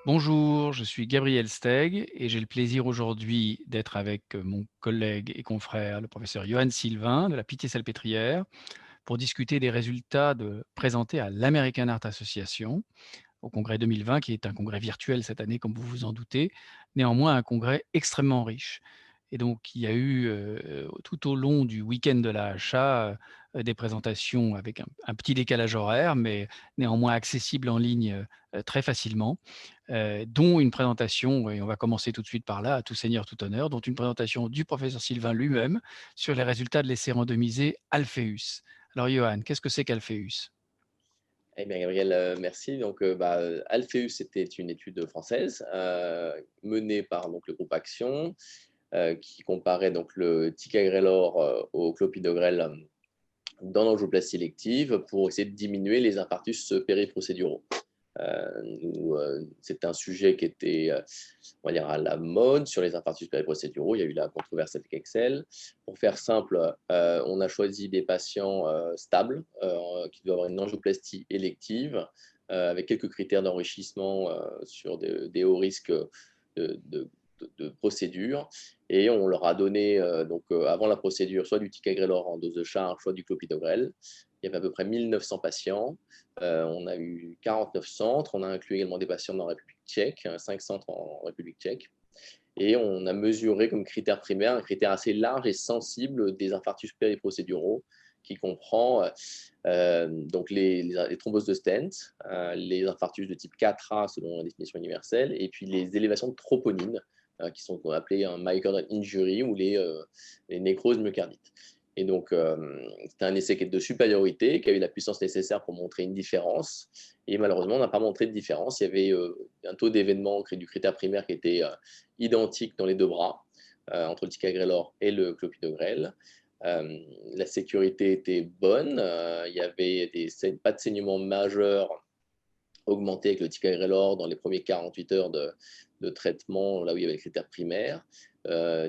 Bonjour, je suis Gabriel Steg et j'ai le plaisir aujourd'hui d'être avec mon collègue et confrère, le professeur Johan Sylvain de la Pitié-Salpêtrière, pour discuter des résultats présentés à l'American Heart Association au congrès 2020, qui est un congrès virtuel cette année, comme vous vous en doutez, néanmoins un congrès extrêmement riche. Et donc, il y a eu tout au long du week-end de l'AHA des présentations avec un petit décalage horaire, mais néanmoins accessibles en ligne très facilement, dont une présentation, et on va commencer tout de suite par là, à tout seigneur, tout honneur, dont une présentation du professeur Sylvain lui-même sur les résultats de l'essai randomisé Alpheus. Alors, Johan, qu'est-ce que c'est qu'Alpheus? Eh bien, Gabriel, merci. Donc, Alpheus, c'était une étude française menée par donc, le groupe Action, qui comparait donc, le ticagrelor au clopidogrel dans l'angioplastie sélective pour essayer de diminuer les infarctus périprocéduraux. C'était un sujet qui était, on va dire, à la mode sur les infarctus périprocéduraux. Il y a eu la controverse avec Excel. Pour faire simple, on a choisi des patients stables qui doivent avoir une angioplastie élective avec quelques critères d'enrichissement sur des hauts risques de procédure. Et on leur a donné, avant la procédure, soit du ticagrelor en dose de charge, soit du clopidogrel. Il y avait à peu près 1900 patients. On a eu 49 centres. On a inclus également des patients dans la République tchèque, 5 centres en République tchèque. Et on a mesuré comme critère primaire un critère assez large et sensible des infarctus périprocéduraux qui comprend donc les thromboses de stent, les infarctus de type 4A selon la définition universelle, et puis les élévations de troponine qui sont appelées un myocardial injury ou les nécroses myocardites. Et donc, c'était un essai qui est de supériorité, qui a eu la puissance nécessaire pour montrer une différence. Et malheureusement, on n'a pas montré de différence. Il y avait un taux d'événement du critère primaire qui était identique dans les deux bras, entre le ticagrelor et le clopidogrel. La sécurité était bonne. Il y avait pas de saignement majeur augmenté avec le ticagrelor dans les premiers 48 heures de traitement, là où il y avait le critère primaire,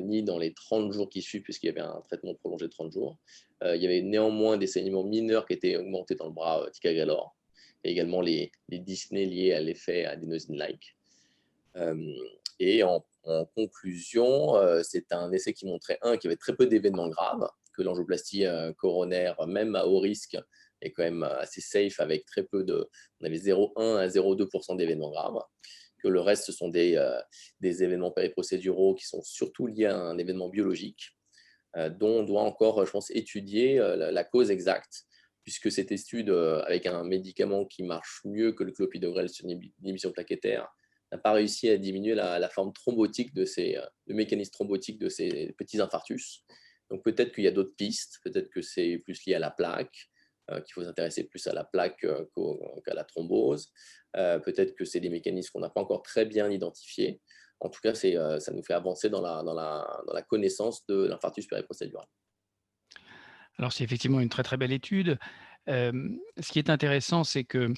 ni dans les 30 jours qui suivent, puisqu'il y avait un traitement prolongé de 30 jours. Il y avait néanmoins des saignements mineurs qui étaient augmentés dans le bras ticagrelor, et également les dyspnées liées à l'effet adénosine-like. Et en conclusion, c'est un essai qui montrait, qu'il y avait très peu d'événements graves, que l'angioplastie coronaire, même à haut risque, est quand même assez safe avec très peu de. On avait 0,1 à 0,2% d'événements graves, que le reste, ce sont des événements périprocéduraux qui sont surtout liés à un événement biologique, dont on doit encore, je pense, étudier la cause exacte, puisque cette étude, avec un médicament qui marche mieux que le clopidogrel sur l'inhibition plaquettaire, n'a pas réussi à diminuer la forme thrombotique le mécanisme thrombotique de ces petits infarctus. Donc peut-être qu'il y a d'autres pistes, peut-être que c'est plus lié à la plaque, qu'il faut s'intéresser plus à la plaque qu'à la thrombose. Peut-être que c'est des mécanismes qu'on n'a pas encore très bien identifiés. En tout cas, ça nous fait avancer dans la connaissance de l'infarctus périprocédural. Alors, c'est effectivement une très, très belle étude. Ce qui est intéressant, c'est que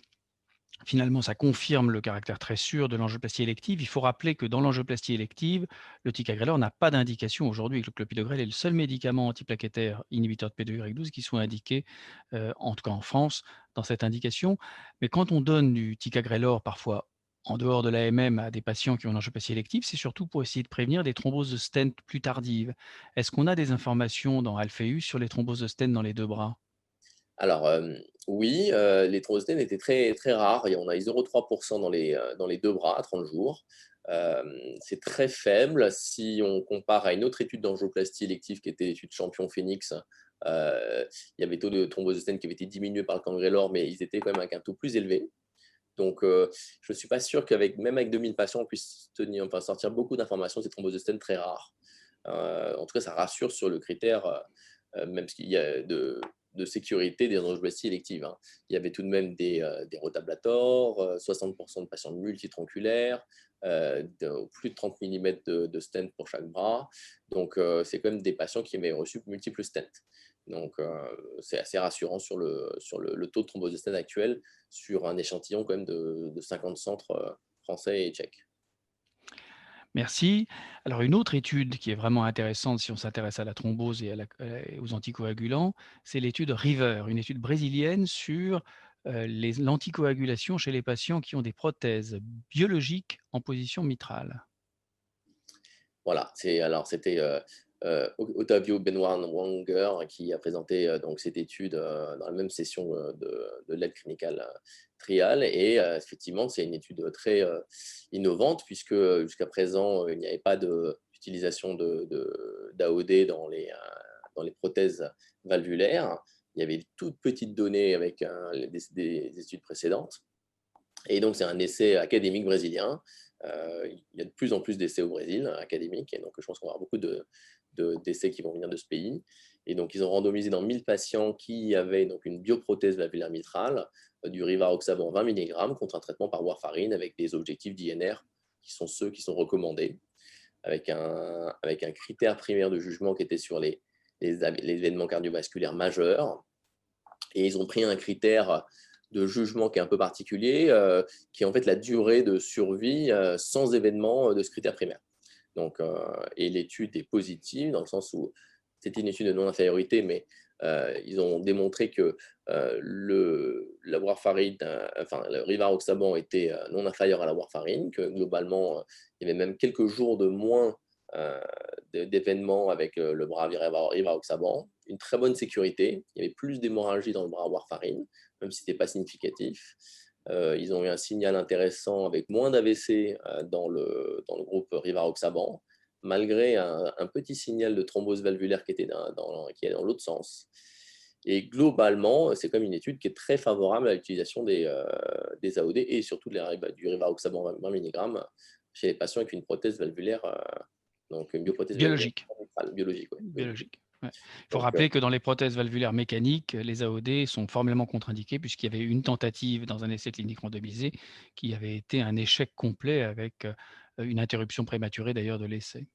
finalement, ça confirme le caractère très sûr de l'angioplastie élective. Il faut rappeler que dans l'angioplastie élective, le ticagrelor n'a pas d'indication aujourd'hui, que le clopidogrel est le seul médicament antiplaquettaire inhibiteur de P2Y12 qui soit indiqué, en tout cas en France, dans cette indication. Mais quand on donne du ticagrelor, parfois en dehors de l'AMM, à des patients qui ont une angioplastie élective, c'est surtout pour essayer de prévenir des thromboses de stent plus tardives. Est-ce qu'on a des informations dans Alpheus sur les thromboses de stent dans les deux bras? Alors, oui, les thrombostènes étaient très, très rares. On a eu 0,3% dans les deux bras à 30 jours. C'est très faible si on compare à une autre étude d'angioplastie élective qui était l'étude Champion Phoenix. Il y avait taux de thrombosostène qui avait été diminué par le cangrelor, mais ils étaient quand même avec un taux plus élevé. Donc, je ne suis pas sûr même avec 2000 patients, on puisse sortir beaucoup d'informations. Ces thrombosostènes très rares. En tout cas, ça rassure sur le critère, même qu'il y a de sécurité des angioplasties électives. Hein. Il y avait tout de même des rotablators, 60% de patients multitronculaires, plus de 30 mm de stent pour chaque bras. Donc, c'est quand même des patients qui avaient reçu multiples stents. Donc, c'est assez rassurant sur le taux de thrombose de stent actuel sur un échantillon quand même de 50 centres français et tchèques. Merci. Alors une autre étude qui est vraiment intéressante si on s'intéresse à la thrombose et aux anticoagulants, c'est l'étude RIVER, une étude brésilienne sur l'anticoagulation chez les patients qui ont des prothèses biologiques en position mitrale. Voilà, c'était Ottavio Benoit-Wanger qui a présenté donc cette étude dans la même session de l'aide clinicale trial. Et effectivement, c'est une étude très innovante puisque jusqu'à présent, il n'y avait pas d'utilisation d'AOD dans les prothèses valvulaires. Il y avait de toutes petites données avec des études précédentes. Et donc, c'est un essai académique brésilien. Il y a de plus en plus d'essais au Brésil, académiques, et donc je pense qu'on va avoir beaucoup d'essais qui vont venir de ce pays. Et donc, ils ont randomisé dans 1000 patients qui avaient donc une bioprothèse valvulaire mitrale, du rivaroxaban 20 mg contre un traitement par warfarine avec des objectifs d'INR qui sont ceux qui sont recommandés, avec un critère primaire de jugement qui était sur les événements cardiovasculaires majeurs. Et ils ont pris un critère de jugement qui est un peu particulier, qui est en fait la durée de survie sans événement de ce critère primaire. Donc, et l'étude est positive dans le sens où c'était une étude de non-infériorité, mais ils ont démontré que la warfarine, enfin, le rivaroxaban était non inférieur à la warfarine, que globalement, il y avait même quelques jours de moins d'événements avec le bras rivaroxaban, une très bonne sécurité, il y avait plus d'hémorragie dans le bras warfarine, même si ce n'était pas significatif. Ils ont eu un signal intéressant avec moins d'AVC dans le groupe rivaroxaban, malgré un petit signal de thrombose valvulaire qui est dans l'autre sens. Et globalement, c'est comme une étude qui est très favorable à l'utilisation des AOD et surtout du rivaroxaban 20 mg chez les patients avec une prothèse valvulaire, donc une bioprothèse valvulaire Biologique. biologique. Ouais. Biologique, ouais. Il faut Donc, rappeler que dans les prothèses valvulaires mécaniques, les AOD sont formellement contre-indiqués puisqu'il y avait eu une tentative dans un essai clinique randomisé qui avait été un échec complet avec, une interruption prématurée d'ailleurs de l'essai.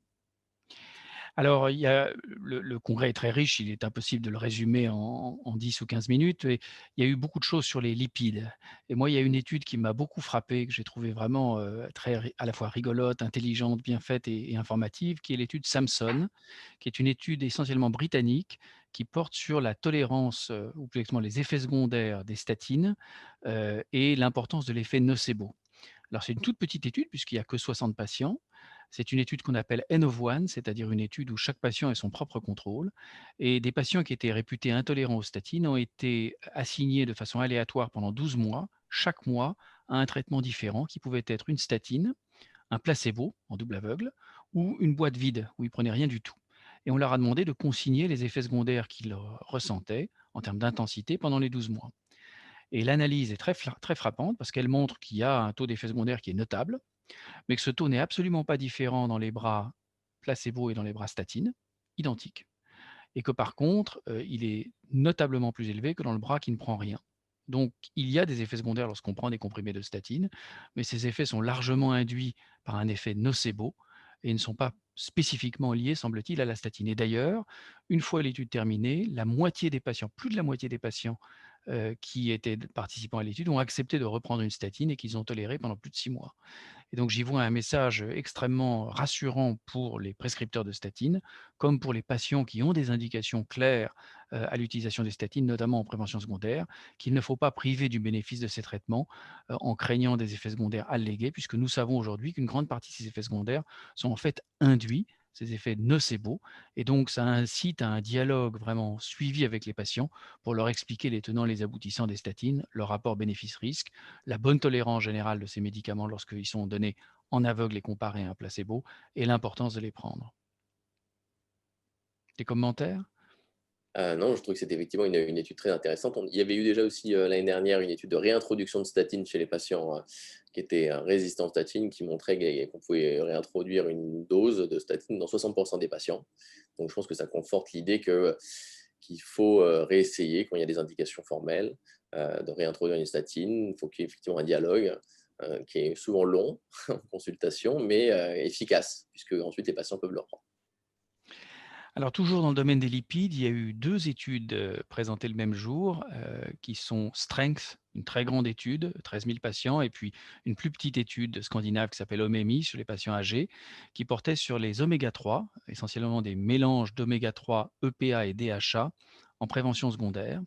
Alors, il y a le congrès est très riche, il est impossible de le résumer en 10 ou 15 minutes et il y a eu beaucoup de choses sur les lipides et moi, il y a une étude qui m'a beaucoup frappé, que j'ai trouvée vraiment, très ri à la fois rigolote, intelligente, bien faite et informative, qui est l'étude Samson, qui est une étude essentiellement britannique, qui porte sur la tolérance, ou plus exactement les effets secondaires des statines, et l'importance de l'effet nocebo. Alors c'est une toute petite étude puisqu'il y a que 60 patients. C'est une étude qu'on appelle N of one, c'est-à-dire une étude où chaque patient est son propre contrôle. Et des patients qui étaient réputés intolérants aux statines ont été assignés de façon aléatoire pendant 12 mois, chaque mois, à un traitement différent qui pouvait être une statine, un placebo en double aveugle ou une boîte vide où ils prenaient rien du tout. Et on leur a demandé de consigner les effets secondaires qu'ils ressentaient en termes d'intensité pendant les 12 mois. Et l'analyse est très frappante parce qu'elle montre qu'il y a un taux d'effet secondaire qui est notable, mais que ce taux n'est absolument pas différent dans les bras placebo et dans les bras statine, identique. Et que par contre, il est notablement plus élevé que dans le bras qui ne prend rien. Donc, il y a des effets secondaires lorsqu'on prend des comprimés de statine, mais ces effets sont largement induits par un effet nocebo et ne sont pas spécifiquement liés, semble-t-il, à la statine. Et d'ailleurs, une fois l'étude terminée, la moitié des patients, plus de la moitié des patients qui étaient participants à l'étude ont accepté de reprendre une statine et qu'ils ont toléré pendant plus de 6 mois. Et donc j'y vois un message extrêmement rassurant pour les prescripteurs de statines, comme pour les patients qui ont des indications claires à l'utilisation des statines, notamment en prévention secondaire, qu'il ne faut pas priver du bénéfice de ces traitements en craignant des effets secondaires allégués, puisque nous savons aujourd'hui qu'une grande partie de ces effets secondaires sont en fait induits, ces effets nocebo, et donc ça incite à un dialogue vraiment suivi avec les patients pour leur expliquer les tenants et les aboutissants des statines, leur rapport bénéfice-risque, la bonne tolérance générale de ces médicaments lorsqu'ils sont donnés en aveugle et comparés à un placebo, et l'importance de les prendre. Des commentaires? Non, je trouve que c'était effectivement une étude très intéressante. Il y avait eu déjà aussi l'année dernière une étude de réintroduction de statine chez les patients qui étaient résistants aux statines, qui montrait qu'on pouvait réintroduire une dose de statine dans 60% des patients. Donc je pense que ça conforte l'idée qu'il faut réessayer quand il y a des indications formelles de réintroduire une statine. Il faut qu'il y ait effectivement un dialogue qui est souvent long en consultation, mais efficace, puisque ensuite les patients peuvent le reprendre. Alors toujours dans le domaine des lipides, il y a eu 2 études, présentées le même jour, qui sont Strength, une très grande étude, 13 000 patients et puis une plus petite étude scandinave qui s'appelle OMEMI sur les patients âgés, qui portait sur les oméga 3, essentiellement des mélanges d'oméga 3, EPA et DHA en prévention secondaire.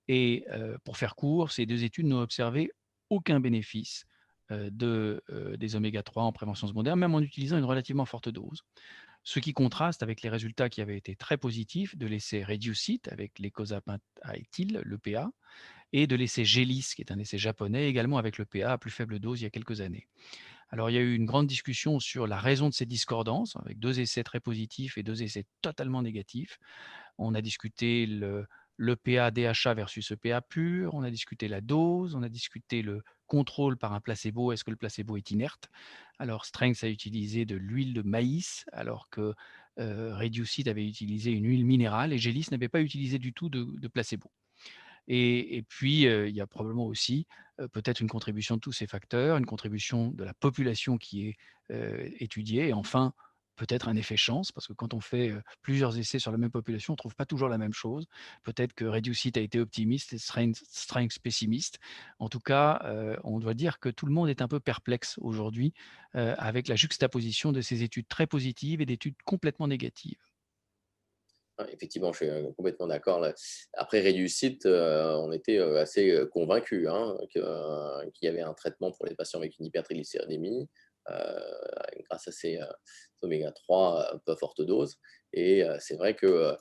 Et pour faire court, ces 2 études n'ont observé aucun bénéfice des oméga-3 en prévention secondaire, même en utilisant une relativement forte dose. Ce qui contraste avec les résultats qui avaient été très positifs de l'essai REDUCE-IT avec l'eicosapentaéthyle, l'EPA, et de l'essai GELIS, qui est un essai japonais, également avec l'EPA à plus faible dose il y a quelques années. Alors, il y a eu une grande discussion sur la raison de ces discordances, avec 2 essais très positifs et 2 essais totalement négatifs. On a discuté l'EPA DHA versus EPA pur, on a discuté la dose, on a discuté le contrôle par un placebo. Est-ce que le placebo est inerte? Alors, Strengths a utilisé de l'huile de maïs, alors que Reducit avait utilisé une huile minérale et Gélis n'avait pas utilisé du tout de placebo. Et puis, il y a probablement aussi, peut-être une contribution de tous ces facteurs, une contribution de la population qui est, étudiée et enfin, peut-être un effet chance parce que quand on fait, plusieurs essais sur la même population, on ne trouve pas toujours la même chose. Peut-être que Reducit a été optimiste et Strengths pessimiste. En tout cas, on doit dire que tout le monde est un peu perplexe aujourd'hui, avec la juxtaposition de ces études très positives et d'études complètement négatives. Ouais, effectivement, je suis, complètement d'accord là. Après Réussite, on était, assez, convaincus, hein, qu'il y avait un traitement pour les patients avec une hypertriglycéridémie, grâce à ces, oméga-3 à peu forte dose et c'est vrai que,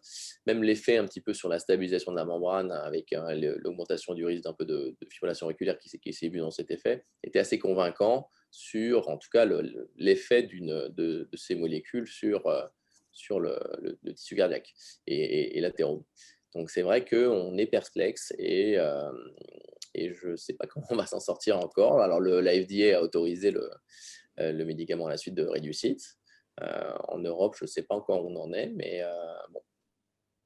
même l'effet un petit peu sur la stabilisation de la membrane avec, l'augmentation du risque d'un peu de fibrillation auriculaire qui s'est vu dans cet effet, était assez convaincant sur, en tout cas, l'effet de ces molécules sur le tissu cardiaque et l'athérome. Donc c'est vrai qu'on est perplexe et je ne sais pas comment on va s'en sortir encore. Alors la FDA a autorisé le médicament à la suite de Reducit. En Europe, je ne sais pas encore où on en est, mais bon,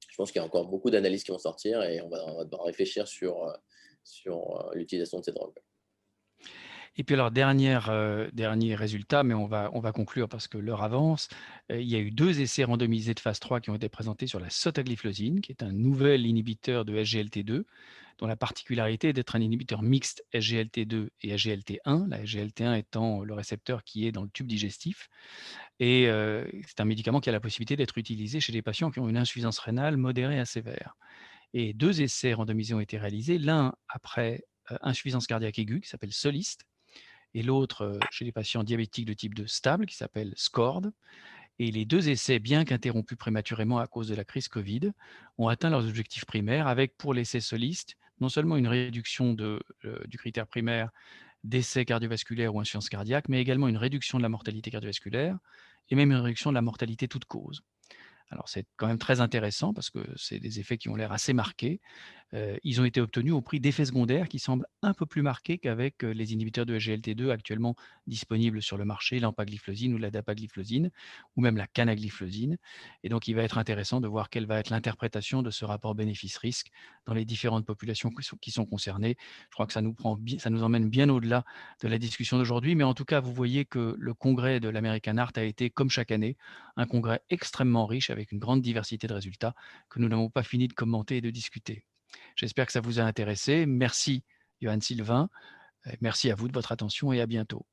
je pense qu'il y a encore beaucoup d'analyses qui vont sortir et on va devoir réfléchir sur l'utilisation de ces drogues. Et puis alors dernier résultat, mais on va conclure parce que l'heure avance. Il y a eu 2 essais randomisés de phase 3 qui ont été présentés sur la sotagliflozine, qui est un nouvel inhibiteur de SGLT2, dont la particularité est d'être un inhibiteur mixte SGLT2 et SGLT1, la SGLT1 étant le récepteur qui est dans le tube digestif. Et c'est un médicament qui a la possibilité d'être utilisé chez des patients qui ont une insuffisance rénale modérée à sévère. Et 2 essais randomisés ont été réalisés, l'un après, insuffisance cardiaque aiguë qui s'appelle SOLIST et l'autre chez les patients diabétiques de type 2 stable qui s'appelle SCORD. Et les 2 essais, bien qu'interrompus prématurément à cause de la crise Covid, ont atteint leurs objectifs primaires avec, pour l'essai SOLIST, non seulement une réduction du critère primaire décès cardiovasculaire ou insuffisance cardiaque, mais également une réduction de la mortalité cardiovasculaire et même une réduction de la mortalité toute cause. Alors c'est quand même très intéressant parce que c'est des effets qui ont l'air assez marqués. Ils ont été obtenus au prix d'effets secondaires qui semblent un peu plus marqués qu'avec, les inhibiteurs de SGLT2 actuellement disponibles sur le marché, l'empagliflozine ou la dapagliflozine ou même la canagliflozine. Et donc il va être intéressant de voir quelle va être l'interprétation de ce rapport bénéfice-risque dans les différentes populations qui sont concernées. Je crois que ça nous emmène bien au-delà de la discussion d'aujourd'hui, mais en tout cas, vous voyez que le congrès de l'American Heart a été, comme chaque année, un congrès extrêmement riche avec une grande diversité de résultats que nous n'avons pas fini de commenter et de discuter. J'espère que ça vous a intéressé. Merci, Johan Sylvain. Merci à vous de votre attention et à bientôt.